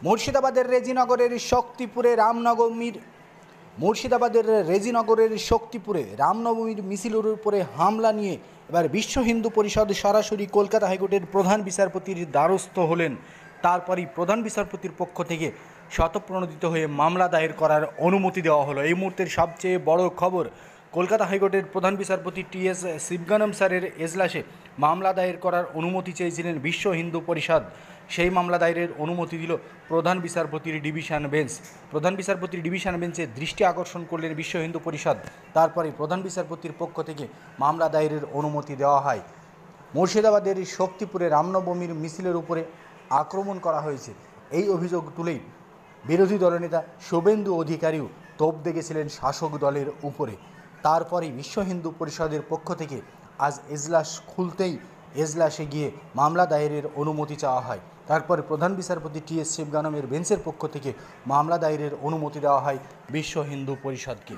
মুর্শিদাবাদের রামনবমীর মিছিলের উপরে হামলা নিয়ে এবার বিশ্ব হিন্দু পরিষদ সরাসরি কলকাতা হাইকোর্টের প্রধান বিচারপতির দ্বারস্থ হলেন। তারপরই প্রধান বিচারপতির পক্ষ থেকে স্বতঃপ্রণোদিত হয়ে মামলা দায়ের করার অনুমতি দেওয়া হলো। এই মুহূর্তের সবচেয়ে বড় খবর, কলকাতা হাইকোর্টের প্রধান বিচারপতি টি.এস. শিবগানম স্যারের এজলাসে মামলা দায়ের করার অনুমতি চেয়েছিলেন বিশ্ব হিন্দু পরিষদ। সেই মামলা দায়েরের অনুমতি দিল প্রধান বিচারপতির ডিভিশন বেঞ্চ। প্রধান বিচারপতির ডিভিশন বেঞ্চের দৃষ্টি আকর্ষণ করলেন বিশ্ব হিন্দু পরিষদ। তারপরে প্রধান বিচারপতির পক্ষ থেকে মামলা দায়েরের অনুমতি দেওয়া হয়। মুর্শিদাবাদের শক্তিপুরে রামনবমীর মিছিলের উপরে আক্রমণ করা হয়েছে, এই অভিযোগ তুলেই বিরোধী দলনেতা শুভেন্দু অধিকারীও তোপ দেখেছিলেন শাসক দলের উপরে। তারপরেই বিশ্ব হিন্দু পরিষদের পক্ষ থেকে আজ এজলাস খুলতেই এজলাসে গিয়ে মামলা দায়েরের অনুমতি চাওয়া হয়। তারপরে প্রধান বিচারপতি টি.এস. শিবগানমের বেঞ্চের পক্ষ থেকে মামলা দায়েরের অনুমতি দেওয়া হয় বিশ্ব হিন্দু পরিষদকে।